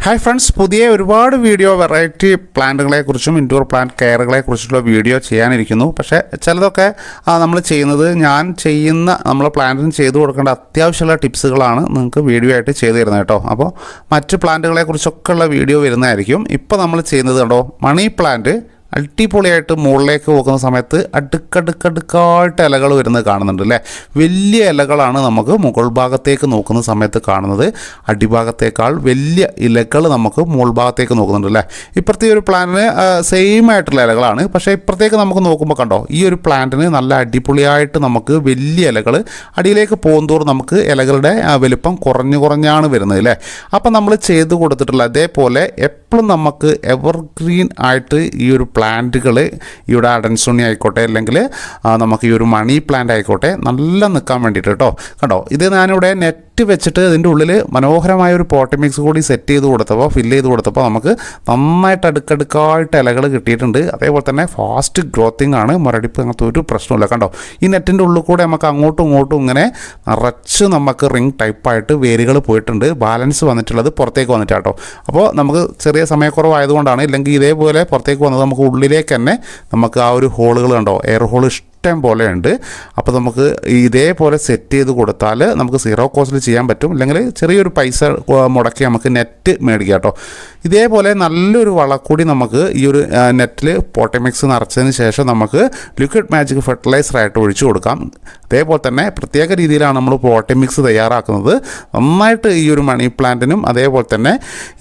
Hi friends, പുതിയ ഒരുപാട് video variety പ്ലാന്റുകളെക്കുറിച്ചും ഇൻഡോർ പ്ലാന്റ് കെയറുകളെക്കുറിച്ചുള്ള വീഡിയോ ചെയ്യാനിരിക്കുന്നു. പക്ഷേ ചിലതൊക്കെ നമ്മൾ ചെയ്യുന്നത് നമ്മൾ പ്ലാന്റിന് ചെയ്തു കൊടുക്കേണ്ട അത്യാവശ്യമുള്ള ടിപ്സുകളാണ് നിങ്ങൾക്ക് വീഡിയോ ആയിട്ട് ചെയ്തു തരുന്നത് കേട്ടോ. അപ്പോൾ മറ്റ് പ്ലാന്റുകളെക്കുറിച്ചൊക്കെ ഉള്ള വീഡിയോ വരുന്നതായിരിക്കും. ഇപ്പോൾ നമ്മൾ ചെയ്യുന്നത് കണ്ടോ, മണി പ്ലാന്റ് അടിപൊളിയായിട്ട് മുകളിലേക്ക് പോകുന്ന സമയത്ത് അടുക്കടുക്കടുക്കായിട്ട് ഇലകൾ വരുന്നത് കാണുന്നുണ്ട് അല്ലേ. വലിയ ഇലകളാണ് നമുക്ക് മുകൾ ഭാഗത്തേക്ക് നോക്കുന്ന സമയത്ത് കാണുന്നത്. അടിഭാഗത്തേക്കാൾ വലിയ ഇലകൾ നമുക്ക് മുകൾ ഭാഗത്തേക്ക് നോക്കുന്നുണ്ട് അല്ലേ. ഇപ്പുറത്തെ ഒരു പ്ലാന്റിന് സെയിം ആയിട്ടുള്ള ഇലകളാണ്, പക്ഷേ ഇപ്പുറത്തേക്ക് നമുക്ക് നോക്കുമ്പോൾ കണ്ടോ, ഈ ഒരു പ്ലാന്റിന് നല്ല അടിപൊളിയായിട്ട് നമുക്ക് വലിയ ഇലകൾ അടിയിലേക്ക് പോകുന്തോറും നമുക്ക് ഇലകളുടെ വലിപ്പം കുറഞ്ഞാണ് വരുന്നത് അല്ലേ. അപ്പം നമ്മൾ ചെയ്ത് കൊടുത്തിട്ടുള്ള അതേപോലെ എപ്പോഴും നമുക്ക് എവർഗ്രീൻ ആയിട്ട് ഈ ഒരു പ്ലാന്റുകൾ, ഇവിടെ അഡൻസോണി ആയിക്കോട്ടെ അല്ലെങ്കിൽ നമുക്ക് ഈ ഒരു മണി പ്ലാന്റ് ആയിക്കോട്ടെ, നല്ല നിൽക്കാൻ വേണ്ടിയിട്ട് കേട്ടോ. കണ്ടോ, ഇത് ഞാനിവിടെ നെറ്റ് വെച്ചിട്ട് ഇതിൻ്റെ ഉള്ളിൽ മനോഹരമായ ഒരു പോട്ടി മിക്സ് കൂടി ഫില്ല് ചെയ്ത് കൊടുത്തപ്പോൾ നമുക്ക് നന്നായിട്ട് അടുക്കടുക്കായിട്ട് ഇലകൾ കിട്ടിയിട്ടുണ്ട്. അതേപോലെ തന്നെ ഫാസ്റ്റ് ഗ്രോത്തിങ് ആണ്, മുരടിപ്പ് അങ്ങനത്തെ ഒരു പ്രശ്നമില്ല. കണ്ടോ, ഈ നെറ്റിൻ്റെ ഉള്ളിൽ കൂടെ നമുക്ക് അങ്ങോട്ടും ഇങ്ങോട്ടും ഇങ്ങനെ നിറച്ച് നമുക്ക് റിംഗ് ടൈപ്പായിട്ട് വേരുകൾ പോയിട്ടുണ്ട്. ബാലൻസ് വന്നിട്ടുള്ളത് പുറത്തേക്ക് വന്നിട്ടാട്ടോ. അപ്പോൾ നമുക്ക് ചെറിയ സമയക്കുറവായതുകൊണ്ടാണ്. ഇല്ലെങ്കിൽ ഇതേപോലെ പുറത്തേക്ക് വന്നത് നമുക്ക് ഉള്ളിലേക്ക് തന്നെ നമുക്ക് ആ ഒരു ഹോളുകൾ കണ്ടോ, എയർ ഹോൾ ഇഷ്ടം പോലെ ഉണ്ട്. അപ്പോൾ നമുക്ക് ഇതേപോലെ സെറ്റ് ചെയ്ത് കൊടുത്താൽ നമുക്ക് സീറോ കോസ്റ്റിൽ ചെയ്യാൻ പറ്റും. അല്ലെങ്കിൽ ചെറിയൊരു പൈസ മുടക്കി നമുക്ക് നെറ്റ് മേടിക്കാം കേട്ടോ. ഇതേപോലെ നല്ലൊരു വളക്കൂടി നമുക്ക് ഈ ഒരു നെറ്റിൽ പോട്ടിമിക്സ് നിറച്ചതിന് ശേഷം നമുക്ക് ലിക്വിഡ് മാജിക് ഫെർട്ടിലൈസറായിട്ട് ഒഴിച്ചു കൊടുക്കാം. അതേപോലെ തന്നെ പ്രത്യേക രീതിയിലാണ് നമ്മൾ പോട്ടിമിക്സ് തയ്യാറാക്കുന്നത്. നന്നായിട്ട് ഈ ഒരു മണി പ്ലാന്റിനും അതേപോലെ തന്നെ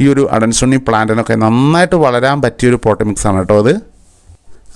ഈ ഒരു അഡൻസോണി പ്ലാന്റിനൊക്കെ നന്നായിട്ട് വളരാൻ പറ്റിയൊരു പോട്ടിമിക്സാണ് കേട്ടോ അത്.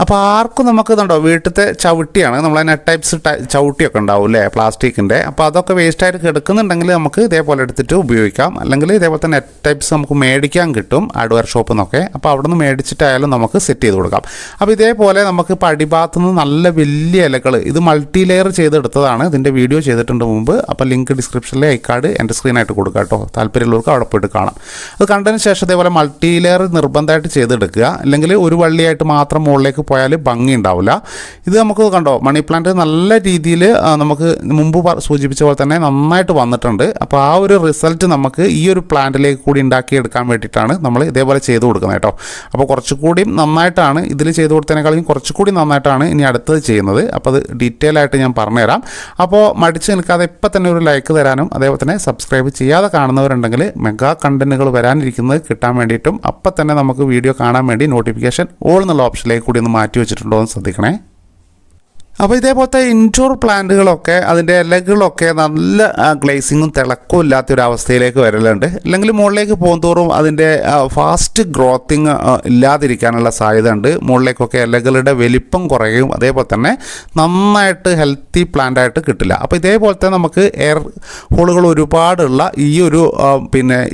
അപ്പോൾ ആർക്കും നമുക്ക് ഇതുണ്ടോ, വീട്ടിലത്തെ ചവിട്ടിയാണ്, നമ്മളെ നെറ്റ് ടൈപ്സ് ചവിട്ടിയൊക്കെ ഉണ്ടാവും അല്ലേ, പ്ലാസ്റ്റിക്കിൻ്റെ. അപ്പോൾ അതൊക്കെ വേസ്റ്റായിട്ട് കിടക്കുന്നുണ്ടെങ്കിൽ നമുക്ക് ഇതേപോലെ എടുത്തിട്ട് ഉപയോഗിക്കാം. അല്ലെങ്കിൽ ഇതേപോലത്തെ നെറ്റ് ടൈപ്സ് നമുക്ക് മേടിക്കാൻ കിട്ടും ഹാർഡ്വെയർ ഷോപ്പിൽ നിന്നൊക്കെ. അപ്പോൾ അവിടെ നിന്ന് മേടിച്ചിട്ടായാലും നമുക്ക് സെറ്റ് ചെയ്ത് കൊടുക്കാം. അപ്പോൾ ഇതേപോലെ നമുക്ക് അടിഭാഗത്തു നിന്ന് നല്ല വലിയ ഇലകൾ, ഇത് മൾട്ടി ലെയർ ചെയ്തെടുത്തതാണ്, ഇതിൻ്റെ വീഡിയോ ചെയ്തിട്ടുണ്ട് മുമ്പ്. അപ്പോൾ ലിങ്ക് ഡിസ്ക്രിപ്ഷനിലെ ഐക്കാർഡ് എൻ്റെ സ്ക്രീനായിട്ട് കൊടുക്കുക കേട്ടോ. താല്പര്യമുള്ളവർക്ക് അവിടെ പോയിട്ട് കാണാം. അത് കണ്ടതിന് ശേഷം ഇതേപോലെ മൾട്ടി ലെയർ നിർബന്ധമായിട്ട് ചെയ്തെടുക്കുക. അല്ലെങ്കിൽ ഒരു വള്ളിയായിട്ട് മാത്രം മുകളിലേക്ക് പോയാൽ ഭംഗി ഉണ്ടാവില്ല. ഇത് നമുക്ക് കണ്ടോ, മണി പ്ലാന്റ് നല്ല രീതിയിൽ നമുക്ക് മുമ്പ് സൂചിപ്പിച്ച പോലെ തന്നെ നന്നായിട്ട് വന്നിട്ടുണ്ട്. അപ്പോൾ ആ ഒരു റിസൾട്ട് നമുക്ക് ഈ ഒരു പ്ലാന്റിലേക്ക് കൂടി ഉണ്ടാക്കിയെടുക്കാൻ വേണ്ടിയിട്ടാണ് നമ്മൾ ഇതേപോലെ ചെയ്ത് കൊടുക്കുന്നത് കേട്ടോ. അപ്പോൾ കുറച്ചുകൂടി നന്നായിട്ടാണ് ഇതിൽ ചെയ്ത് കൊടുത്തതിനേക്കാളും കുറച്ചുകൂടി നന്നായിട്ടാണ് ഇനി അടുത്തത് ചെയ്യുന്നത്. അപ്പോൾ അത് ഡീറ്റെയിൽ ആയിട്ട് ഞാൻ പറഞ്ഞുതരാം. അപ്പോൾ മടിച്ച് നിൽക്കാതെ ഇപ്പം തന്നെ ഒരു ലൈക്ക് തരാനും അതേപോലെ തന്നെ സബ്സ്ക്രൈബ് ചെയ്യാതെ കാണുന്നവരുണ്ടെങ്കിൽ മെഗാ കണ്ടന്റുകൾ വരാനിരിക്കുന്നത് കിട്ടാൻ വേണ്ടിയിട്ടും അപ്പം തന്നെ നമുക്ക് വീഡിയോ കാണാൻ വേണ്ടി നോട്ടിഫിക്കേഷൻ ഓൾ എന്നുള്ള ഓപ്ഷനിലേക്ക് കൂടി ഒന്ന് മാറ്റി വെച്ചിട്ടുണ്ടോ എന്ന് ശ്രദ്ധിക്കണേ. അപ്പോൾ ഇതേപോലത്തെ ഇൻഡോർ പ്ലാന്റുകളൊക്കെ അതിൻ്റെ ഇലകളൊക്കെ നല്ല ഗ്ലേസിങ്ങും തിളക്കവും ഇല്ലാത്തൊരവസ്ഥയിലേക്ക് വരലുണ്ട്. അല്ലെങ്കിൽ മുകളിലേക്ക് പോകുന്തോറും അതിൻ്റെ ഫാസ്റ്റ് ഗ്രോത്തിങ് ഇല്ലാതിരിക്കാനുള്ള സാധ്യത ഉണ്ട്. മുകളിലേക്കൊക്കെ ഇലകളുടെ വലിപ്പം കുറയും. അതേപോലെ തന്നെ നന്നായിട്ട് ഹെൽത്തി പ്ലാന്റായിട്ട് കിട്ടില്ല. അപ്പോൾ ഇതേപോലത്തെ നമുക്ക് എയർ ഹോളുകൾ ഒരുപാടുള്ള ഈ ഒരു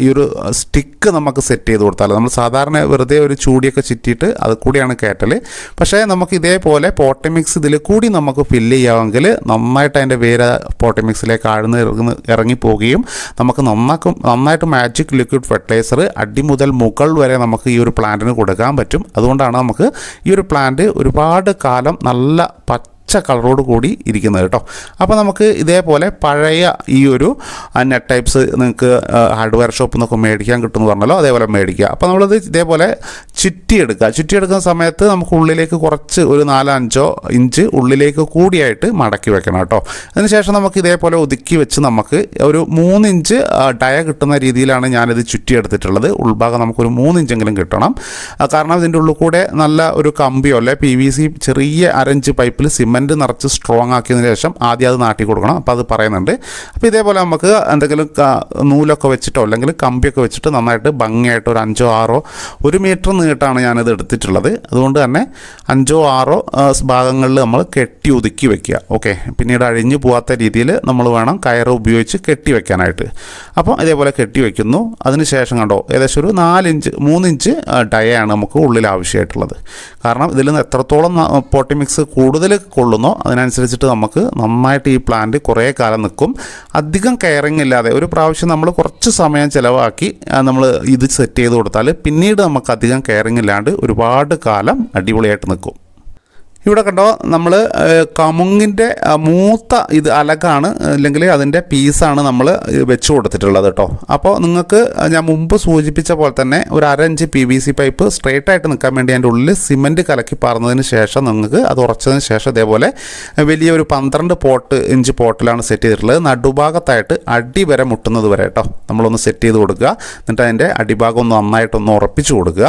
ഈ ഒരു സ്റ്റിക്ക് നമുക്ക് സെറ്റ് ചെയ്ത് കൊടുത്താൽ, നമ്മൾ സാധാരണ വെറുതെ ഒരു ചൂടിയൊക്കെ ചുറ്റിയിട്ട് അത് കൂടിയാണ് കയറ്റൽ. പക്ഷേ നമുക്ക് ഇതേപോലെ പോട്ടിമിക്സ് ഇതിൽ കൂടി നമുക്ക് ഫില്ല് ചെയ്യാമെങ്കിൽ നന്നായിട്ട് അതിൻ്റെ വേര് പോട്ടിമിക്സിലേക്ക് ആഴ്ന്ന് ഇറങ്ങിപ്പോവുകയും നമുക്ക് നന്നായിട്ട് മാജിക് ലിക്വിഡ് ഫെർട്ടിലൈസർ അടി മുതൽ മുകൾ വരെ നമുക്ക് ഈ ഒരു പ്ലാന്റിന് കൊടുക്കാൻ പറ്റും. അതുകൊണ്ടാണ് നമുക്ക് ഈ ഒരു പ്ലാന്റ് ഒരുപാട് കാലം നല്ല കളറോട് കൂടി ഇരിക്കുന്നത് കേട്ടോ. അപ്പോൾ നമുക്ക് ഇതേപോലെ പഴയ ഈ ഒരു നെറ്റ് ടൈപ്സ് നിങ്ങൾക്ക് ഹാർഡ്വെയർ ഷോപ്പിൽ നിന്നൊക്കെ മേടിക്കാൻ കിട്ടുമെന്ന് പറഞ്ഞല്ലോ, അതേപോലെ മേടിക്കുക. അപ്പോൾ നമ്മളത് ഇതേപോലെ ചുറ്റിയെടുക്കുന്ന സമയത്ത് നമുക്ക് ഉള്ളിലേക്ക് കുറച്ച് ഒരു 4-5 ഇഞ്ച് ഉള്ളിലേക്ക് കൂടിയായിട്ട് മടക്കി വെക്കണം കേട്ടോ. അതിനുശേഷം നമുക്ക് ഇതേപോലെ ഒതുക്കി വെച്ച് നമുക്ക് ഒരു 3 ഇഞ്ച് ഡയ കിട്ടുന്ന രീതിയിലാണ് ഞാനിത് ചുറ്റിയെടുത്തിട്ടുള്ളത്. ഉൾഭാഗം നമുക്കൊരു 3 ഇഞ്ചെങ്കിലും കിട്ടണം. കാരണം ഇതിൻ്റെ ഉള്ളിൽ കൂടെ നല്ല ഒരു കമ്പിയോ അല്ലെ PVC ചെറിയ 1 ഇഞ്ച് പൈപ്പിൽ സിമെൻറ്റ് നിറച്ച് സ്ട്രോങ് ആക്കിയതിന് ശേഷം ആദ്യം അത് നാട്ടി കൊടുക്കണം. അപ്പോൾ അത് പറയുന്നുണ്ട്. അപ്പോൾ ഇതേപോലെ നമുക്ക് എന്തെങ്കിലും നൂലൊക്കെ വെച്ചിട്ടോ അല്ലെങ്കിൽ കമ്പിയൊക്കെ വെച്ചിട്ട് നന്നായിട്ട് ഭംഗിയായിട്ട് ഒരു 5-6 1 മീറ്റർ നീട്ടാണ് ഞാനിത് എടുത്തിട്ടുള്ളത്. അതുകൊണ്ട് തന്നെ 5-6 ഭാഗങ്ങളിൽ നമ്മൾ കെട്ടി ഒതുക്കി വെക്കുക. ഓക്കെ, പിന്നീട് അഴിഞ്ഞു പോകാത്ത രീതിയിൽ നമ്മൾ വേണം കയറ് ഉപയോഗിച്ച് കെട്ടി വെക്കാനായിട്ട്. അപ്പോൾ ഇതേപോലെ കെട്ടി വയ്ക്കുന്നു. അതിനുശേഷം കണ്ടോ, ഏകദേശം ഒരു 3 ഇഞ്ച് ഡയാണ് നമുക്ക് ഉള്ളിൽ ആവശ്യമായിട്ടുള്ളത്. കാരണം ഇതിൽ നിന്ന് എത്രത്തോളം പോട്ടിമിക്സ് കൂടുതൽ കൊള്ളുന്നോ അതിനനുസരിച്ചിട്ട് നമുക്ക് നന്നായിട്ട് ഈ പ്ലാന്റ് കുറേ കാലം നിൽക്കും. അധികം കെയറിങ് ഇല്ലാതെ ഒരു പ്രാവശ്യം നമ്മൾ കുറച്ച് സമയം ചിലവാക്കി നമ്മൾ ഇത് സെറ്റ് ചെയ്ത് കൊടുത്താൽ പിന്നീട് നമുക്ക് അധികം കെയറിങ് ഇല്ലാണ്ട് ഒരുപാട് കാലം അടിപൊളിയായിട്ട് നിൽക്കും. ഇവിടെ കണ്ടോ നമ്മൾ കമുങ്ങിൻ്റെ മൂത്ത ഇത് അലകാണ് അല്ലെങ്കിൽ അതിൻ്റെ പീസാണ് നമ്മൾ വെച്ച് കൊടുത്തിട്ടുള്ളത് കേട്ടോ. അപ്പോൾ നിങ്ങൾക്ക് ഞാൻ മുമ്പ് സൂചിപ്പിച്ച പോലെ തന്നെ ഒരു 1/2 ഇഞ്ച് PVC പൈപ്പ് സ്ട്രേറ്റ് ആയിട്ട് നിൽക്കാൻ വേണ്ടി അതിൻ്റെ ഉള്ളിൽ സിമൻറ്റ് കലക്കി പാർന്നതിന് ശേഷം നിങ്ങൾക്ക് അത് ഉറച്ചതിന് ശേഷം ഇതേപോലെ വലിയൊരു 12 ഇഞ്ച് പോട്ടിലാണ് സെറ്റ് ചെയ്തിട്ടുള്ളത്. നടുഭാഗത്തായിട്ട് അടി വരെ മുട്ടുന്നത് വരെ കേട്ടോ നമ്മളൊന്ന് സെറ്റ് ചെയ്ത് കൊടുക്കുക. എന്നിട്ട് അതിൻ്റെ അടിഭാഗം ഒന്ന് നന്നായിട്ടൊന്ന് ഉറപ്പിച്ച് കൊടുക്കുക.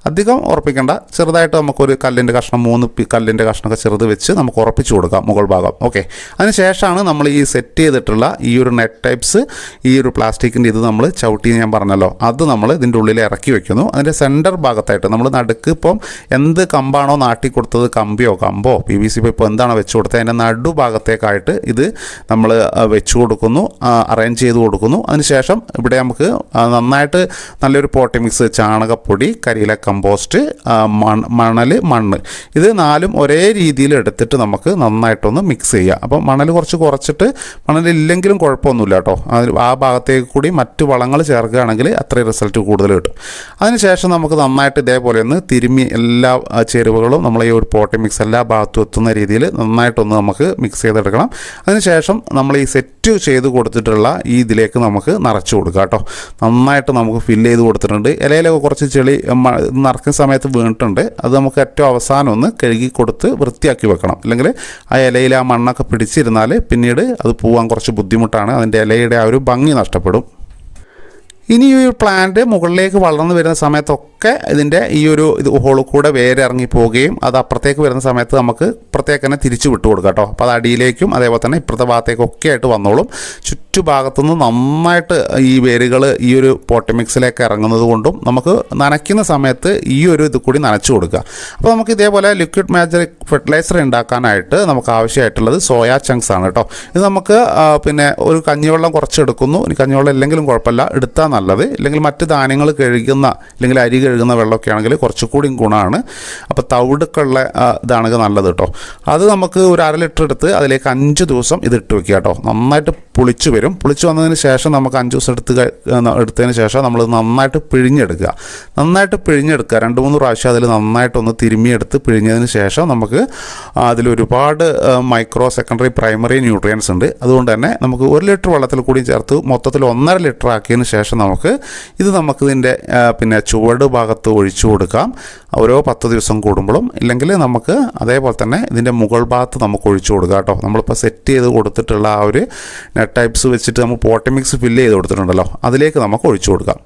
അധികം ഉറപ്പിക്കേണ്ട, ചെറുതായിട്ട് നമുക്കൊരു കല്ലിൻ്റെ കഷ്ണം 3 കല്ലിൻ്റെ കഷ്ണമൊക്കെ ചെറുത് വെച്ച് നമുക്ക് ഉറപ്പിച്ച് കൊടുക്കാം മുകൾ ഭാഗം. ഓക്കെ, അതിന് ശേഷമാണ് നമ്മൾ ഈ സെറ്റ് ചെയ്തിട്ടുള്ള ഈ ഒരു നെറ്റ് ടൈപ്സ്, ഈ ഒരു പ്ലാസ്റ്റിക്കിൻ്റെ ഇത് നമ്മൾ ചവിട്ടി ഞാൻ പറഞ്ഞല്ലോ, അത് നമ്മൾ ഇതിൻ്റെ ഉള്ളിൽ ഇറക്കി വെക്കുന്നു. അതിൻ്റെ സെൻറ്റർ ഭാഗത്തായിട്ട് നമ്മൾ നടുക്ക് ഇപ്പം എന്ത് കമ്പാണോ നാട്ടി കൊടുത്തത്, കമ്പോ PVC പൈപ്പോ എന്താണോ വെച്ച് കൊടുത്തത്, അതിൻ്റെ നടുഭാഗത്തേക്കായിട്ട് ഇത് നമ്മൾ വെച്ച് കൊടുക്കുന്നു, അറേഞ്ച് ചെയ്ത് കൊടുക്കുന്നു. അതിനുശേഷം ഇവിടെ നമുക്ക് നന്നായിട്ട് നല്ലൊരു പോട്ടി മിക്സ്, ചാണകപ്പൊടി, കരിയില കമ്പോസ്റ്റ്, മണ്ണ്, ഇത് 4 ഒരേ രീതിയിൽ എടുത്തിട്ട് നമുക്ക് നന്നായിട്ടൊന്ന് മിക്സ് ചെയ്യുക. അപ്പോൾ മണൽ കുറച്ചിട്ട്, മണലില്ലെങ്കിലും കുഴപ്പമൊന്നുമില്ല കേട്ടോ, ആ ഭാഗത്തേക്ക് കൂടി മറ്റു വളങ്ങൾ ചേർക്കുകയാണെങ്കിൽ അത്രയും റിസൾട്ട് കൂടുതൽ കിട്ടും. അതിനുശേഷം നമുക്ക് നന്നായിട്ട് ഇതേപോലെ ഒന്ന് തിരുമ്മി എല്ലാ ചേരുവകളും നമ്മൾ ഈ ഒരു പോട്ടി മിക്സ് എല്ലാ ഭാഗത്തും എത്തുന്ന രീതിയിൽ നന്നായിട്ടൊന്ന് നമുക്ക് മിക്സ് ചെയ്തെടുക്കണം. അതിനുശേഷം നമ്മൾ ഈ സെറ്റ് ചെയ്ത് കൊടുത്തിട്ടുള്ള ഈ ഇതിലേക്ക് നമുക്ക് നിറച്ച് കൊടുക്കുക കേട്ടോ. നന്നായിട്ട് നമുക്ക് ഫില്ല് ചെയ്ത് കൊടുത്തിട്ടുണ്ട്. ഇലയിലൊക്കെ കുറച്ച് ചെളി നിറക്കുന്ന സമയത്ത് വീണിട്ടുണ്ട്, അത് നമുക്ക് ഏറ്റവും അവസാനം ഒന്ന് കഴുകി കൊടുത്ത് വൃത്തിയാക്കി വെക്കണം. അല്ലെങ്കിൽ ആ ഇലയിൽ ആ മണ്ണൊക്കെ പിടിച്ചിരുന്നാൽ പിന്നീട് അത് പോകാൻ കുറച്ച് ബുദ്ധിമുട്ടാണ്, അതിൻ്റെ ഇലയുടെ ആ ഒരു ഭംഗി നഷ്ടപ്പെടും. ഇനി ഈ ഒരു പ്ലാന്റ് മുകളിലേക്ക് വളർന്നു വരുന്ന സമയത്തൊക്കെ ഇതിൻ്റെ ഈ ഒരു ഹോളിൽ കൂടെ വേര് ഇറങ്ങി പോവുകയും അത് അപ്പുറത്തേക്ക് വരുന്ന സമയത്ത് നമുക്ക് ഇപ്പുറത്തേക്ക് തന്നെ തിരിച്ച് വിട്ടു കൊടുക്കാം കേട്ടോ. അപ്പോൾ അത് അടിയിലേക്കും അതേപോലെ തന്നെ ഇപ്പുറത്തെ ഭാഗത്തേക്കൊക്കെ ആയിട്ട് വന്നോളും. ചുറ്റുഭാഗത്തുനിന്ന് നന്നായിട്ട് ഈ വേരുകൾ ഈ ഒരു പോട്ടി മിക്സിലേക്ക് ഇറങ്ങുന്നത് കൊണ്ടും നമുക്ക് നനയ്ക്കുന്ന സമയത്ത് ഈ ഒരു ഇത് കൂടി നനച്ചു കൊടുക്കുക. അപ്പോൾ നമുക്ക് ഇതേപോലെ ലിക്വിഡ് മാജിക് ഫെർട്ടിലൈസർ ഉണ്ടാക്കാനായിട്ട് നമുക്ക് ആവശ്യമായിട്ടുള്ളത് സോയാ ചങ്ക്സ് ആണ് കേട്ടോ. ഇത് നമുക്ക് പിന്നെ ഒരു കഞ്ഞിവെള്ളം കുറച്ചെടുക്കുന്നു. ഇനി കഞ്ഞിവെള്ളം ഇല്ലെങ്കിലും കുഴപ്പമില്ല, എടുത്താൽ നല്ലത്. ഇല്ലെങ്കിൽ മറ്റ് ധാന്യങ്ങൾ കഴുകുന്ന അല്ലെങ്കിൽ അരി കഴുകുന്ന വെള്ളമൊക്കെ ആണെങ്കിൽ കുറച്ചുകൂടി ഗുണമാണ്. അപ്പോൾ തവിടുക്കുള്ള ഇതാണെങ്കിൽ നല്ലത് കേട്ടോ. അത് നമുക്ക് ഒരു 1/2 ലിറ്റർ എടുത്ത് അതിലേക്ക് 5 ദിവസം ഇത് ഇട്ട് വെക്കുക കേട്ടോ. നന്നായിട്ട് പുളിച്ച് വരും. പുളിച്ച് വന്നതിന് ശേഷം നമുക്ക് 5 ദിവസം എടുത്തതിന് ശേഷം നമ്മൾ നന്നായിട്ട് പിഴിഞ്ഞെടുക്കുക. 2-3 പ്രാവശ്യം അതിൽ നന്നായിട്ടൊന്ന് തിരുമ്മിയെടുത്ത് പിഴിഞ്ഞതിന് ശേഷം നമുക്ക് അതിലൊരുപാട് മൈക്രോ സെക്കൻഡറി പ്രൈമറി ന്യൂട്രിയൻസ് ഉണ്ട്. അതുകൊണ്ട് തന്നെ നമുക്ക് 1 ലിറ്റർ വെള്ളത്തിൽ കൂടി ചേർത്ത് മൊത്തത്തിൽ 1.5 ലിറ്റർ ആക്കിയതിന് ശേഷം നമുക്കിതിൻ്റെ പിന്നെ ചുവട് ഭാഗത്ത് ഒഴിച്ചു കൊടുക്കാം ഓരോ 10 ദിവസം കൂടുമ്പോഴും. ഇല്ലെങ്കിൽ നമുക്ക് അതേപോലെ തന്നെ ഇതിൻ്റെ മുകൾ ഭാഗത്ത് നമുക്ക് ഒഴിച്ചു കൊടുക്കാം കേട്ടോ. നമ്മളിപ്പോൾ സെറ്റ് ചെയ്ത് കൊടുത്തിട്ടുള്ള ആ ഒരു നെറ്റ് ടൈപ്സ് വെച്ചിട്ട് നമ്മൾ പോട്ടി മിക്സ് ഫില്ല് ചെയ്ത് കൊടുത്തിട്ടുണ്ടല്ലോ, അതിലേക്ക് നമുക്ക് ഒഴിച്ചു കൊടുക്കാം.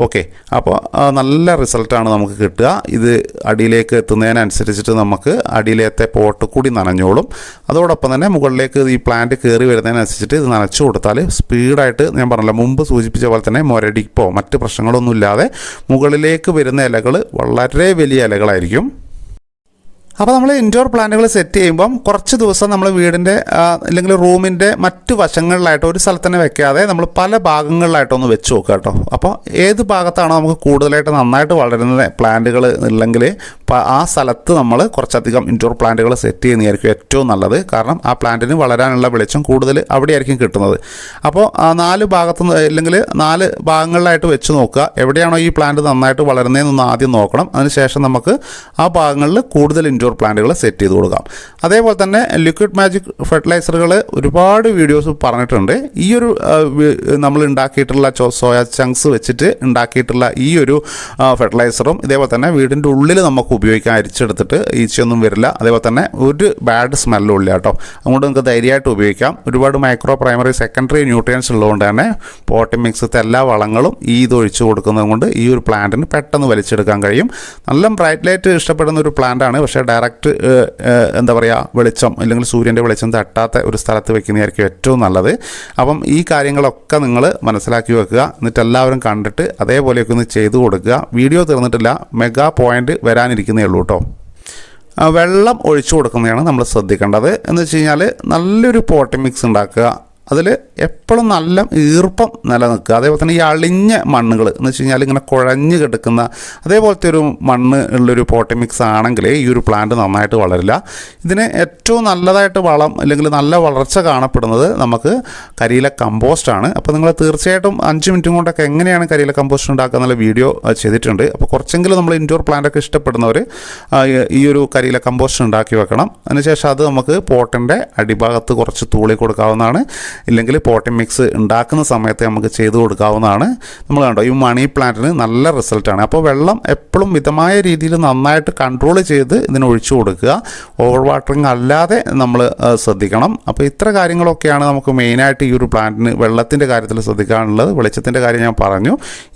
ഓക്കെ, അപ്പോൾ നല്ല റിസൾട്ടാണ് നമുക്ക് കിട്ടുക. ഇത് അടിയിലേക്ക് എത്തുന്നതിനനുസരിച്ചിട്ട് നമുക്ക് അടിയിലത്തെ പോട്ട് കൂടി നനഞ്ഞോളും. അതോടൊപ്പം തന്നെ മുകളിലേക്ക് ഈ പ്ലാന്റ് കയറി വരുന്നതിനനുസരിച്ചിട്ട് ഇത് നനച്ചു കൊടുത്താൽ സ്പീഡായിട്ട്, ഞാൻ പറഞ്ഞല്ലോ മുമ്പ് സൂചിപ്പിച്ച പോലെ തന്നെ മുരടിപ്പോ മറ്റ് പ്രശ്നങ്ങളൊന്നും ഇല്ലാതെ മുകളിലേക്ക് വരുന്ന ഇലകൾ വളരെ വലിയ ഇലകളായിരിക്കും. അപ്പോൾ നമ്മൾ ഇൻഡോർ പ്ലാന്റുകൾ സെറ്റ് ചെയ്യുമ്പം കുറച്ച് ദിവസം നമ്മൾ വീടിൻ്റെ അല്ലെങ്കിൽ റൂമിൻ്റെ മറ്റു വശങ്ങളിലായിട്ട് ഒരു സ്ഥലത്ത് തന്നെ വെക്കാതെ നമ്മൾ പല ഭാഗങ്ങളിലായിട്ടൊന്ന് വെച്ച് നോക്കുക കേട്ടോ. അപ്പോൾ ഏത് ഭാഗത്താണോ നമുക്ക് കൂടുതലായിട്ട് നന്നായിട്ട് വളരുന്ന പ്ലാന്റുകൾ ഉണ്ടെങ്കിൽ ആ സ്ഥലത്ത് നമ്മൾ കുറച്ചധികം ഇൻഡോർ പ്ലാന്റുകൾ സെറ്റ് ചെയ്യുന്നതായിരിക്കും ഏറ്റവും നല്ലത്. കാരണം ആ പ്ലാന്റിന് വളരാനുള്ള വെളിച്ചം കൂടുതൽ അവിടെയായിരിക്കും കിട്ടുന്നത്. അപ്പോൾ 4 ഭാഗത്തുനിന്ന് അല്ലെങ്കിൽ 4 ഭാഗങ്ങളിലായിട്ട് വെച്ച് നോക്കുക. എവിടെയാണോ ഈ പ്ലാന്റ് നന്നായിട്ട് വളരുന്നതെന്നൊന്ന് ആദ്യം നോക്കണം. അതിനുശേഷം നമുക്ക് ആ ഭാഗങ്ങളിൽ കൂടുതൽ ഇൻഡോർ പ്ലാന്റുകൾ സെറ്റ് ചെയ്ത് കൊടുക്കാം. അതേപോലെ തന്നെ ലിക്വിഡ് മാജിക് ഫെർട്ടിലൈസറുകൾ ഒരുപാട് വീഡിയോസ് പറഞ്ഞിട്ടുണ്ട്. ഈ ഒരു നമ്മൾ ഉണ്ടാക്കിയിട്ടുള്ള സോയ ചങ്ക്സ് വെച്ചിട്ട് ഉണ്ടാക്കിയിട്ടുള്ള ഈ ഒരു ഫെർട്ടിലൈസറും ഇതേപോലെ തന്നെ വീടിൻ്റെ ഉള്ളിൽ നമുക്ക് ഉപയോഗിക്കാൻ, അരിച്ചെടുത്തിട്ട് ഈച്ചയൊന്നും വരില്ല. അതേപോലെ തന്നെ ഒരു ബാഡ് സ്മെല്ലും ഇല്ല കേട്ടോ. അതുകൊണ്ട് നിങ്ങൾക്ക് ധൈര്യമായിട്ട് ഉപയോഗിക്കാം. ഒരുപാട് മൈക്രോ പ്രൈമറി സെക്കൻഡറി ന്യൂട്രിയൻസ് ഉള്ളതുകൊണ്ട് തന്നെ പോട്ടി മിക്സത്തെ എല്ലാ വളങ്ങളും ഇത് ഒഴിച്ചു കൊടുക്കുന്നത് കൊണ്ട് ഈ ഒരു പ്ലാന്റിന് പെട്ടെന്ന് വലിച്ചെടുക്കാൻ കഴിയും. നല്ല ബ്രൈറ്റ് ലൈറ്റ് ഇഷ്ടപ്പെടുന്ന ഒരു പ്ലാന്റാണ്. പക്ഷേ ഡയറക്റ്റ് എന്താ പറയുക, വെളിച്ചം അല്ലെങ്കിൽ സൂര്യൻ്റെ വെളിച്ചം തട്ടാത്ത ഒരു സ്ഥലത്ത് വെക്കുന്നതായിരിക്കും ഏറ്റവും നല്ലത്. അപ്പം ഈ കാര്യങ്ങളൊക്കെ നിങ്ങൾ മനസ്സിലാക്കി വെക്കുക. എന്നിട്ട് എല്ലാവരും കണ്ടിട്ട് അതേപോലെയൊക്കെ ഒന്ന് ചെയ്തു കൊടുക്കുക. വീഡിയോ തീർന്നിട്ടില്ല, മെഗാ പോയിൻ്റ് വരാനിരിക്കുന്നേ ഉള്ളൂ കേട്ടോ. വെള്ളം ഒഴിച്ചു കൊടുക്കുന്നതാണ് നമ്മൾ ശ്രദ്ധിക്കേണ്ടത്. എന്ന് വെച്ച് കഴിഞ്ഞാൽ നല്ലൊരു പോട്ടി മിക്സ് ഉണ്ടാക്കുക. അതിൽ എപ്പോഴും നല്ല ഈർപ്പം നിലനിൽക്കുക. അതേപോലെ തന്നെ ഈ അളിഞ്ഞ മണ്ണുകൾ എന്ന് വെച്ച് കഴിഞ്ഞാൽ ഇങ്ങനെ കുഴഞ്ഞ് കിടക്കുന്ന അതേപോലത്തെ ഒരു മണ്ണ് ഉള്ളൊരു പോട്ടി മിക്സ് ആണെങ്കിൽ ഈ ഒരു പ്ലാന്റ് നന്നായിട്ട് വളരില്ല. ഇതിന് ഏറ്റവും നല്ലതായിട്ട് വളം അല്ലെങ്കിൽ നല്ല വളർച്ച കാണപ്പെടുന്നത് നമുക്ക് കരിയില കമ്പോസ്റ്റാണ്. അപ്പോൾ നിങ്ങൾ തീർച്ചയായിട്ടും 5 മിനിറ്റും കൊണ്ടൊക്കെ എങ്ങനെയാണ് കരിയില കമ്പോസ്റ്റ് ഉണ്ടാക്കുക എന്നുള്ള വീഡിയോ ചെയ്തിട്ടുണ്ട്. അപ്പോൾ കുറച്ചെങ്കിലും നമ്മൾ ഇൻഡോർ പ്ലാന്റൊക്കെ ഇഷ്ടപ്പെടുന്നവർ ഈ ഒരു കരിയില കമ്പോസ്റ്റ് ഉണ്ടാക്കി വെക്കണം. അതിനുശേഷം അത് നമുക്ക് പോട്ടിൻ്റെ അടിഭാഗത്ത് കുറച്ച് തൂളി കൊടുക്കാവുന്നതാണ്. ഇല്ലെങ്കിൽ പോട്ടി മിക്സ് ഉണ്ടാക്കുന്ന സമയത്ത് നമുക്ക് ചെയ്തു കൊടുക്കാവുന്നതാണ്. നമ്മൾ കണ്ടോ ഈ മണി പ്ലാന്റിന് നല്ല റിസൾട്ടാണ്. അപ്പോൾ വെള്ളം എപ്പോഴും മിതമായ രീതിയിൽ നന്നായിട്ട് കൺട്രോൾ ചെയ്ത് ഇതിന് ഒഴിച്ചു കൊടുക്കുക. ഓവർ വാട്ടറിങ് അല്ലാതെ നമ്മൾ ശ്രദ്ധിക്കണം. അപ്പോൾ ഇത്ര കാര്യങ്ങളൊക്കെയാണ് നമുക്ക് മെയിനായിട്ട് ഈ ഒരു പ്ലാന്റിന് വെള്ളത്തിൻ്റെ കാര്യത്തിൽ ശ്രദ്ധിക്കാനുള്ളത്. വെളിച്ചത്തിൻ്റെ കാര്യം ഞാൻ പറഞ്ഞു.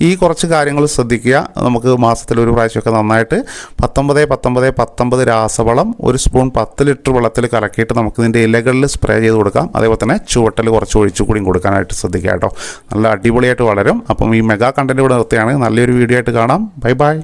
ഈ കുറച്ച് കാര്യങ്ങൾ ശ്രദ്ധിക്കുക. നമുക്ക് മാസത്തിൽ ഒരു പ്രാവശ്യമൊക്കെ നന്നായിട്ട് 19-19-19 രാസവളം 1 സ്പൂൺ 10 ലിറ്റർ വെള്ളത്തിൽ കലക്കിയിട്ട് നമുക്ക് ഇതിൻ്റെ ഇലകളിൽ സ്പ്രേ ചെയ്ത് കൊടുക്കാം. അതേപോലെ തന്നെ ചുവട്ടിൽ കുറച്ച് ഒഴിച്ചു കൂടിയും കൊടുക്കാനായിട്ട് ശ്രദ്ധിക്കുക കേട്ടോ. നല്ല അടിപൊളിയായിട്ട് വളരും. അപ്പം ഈ മെഗാ കണ്ടന്റ് ഇവിടെ നിർത്തിയാണ്. നല്ലൊരു വീഡിയോ ആയിട്ട് കാണാം. Bye bye.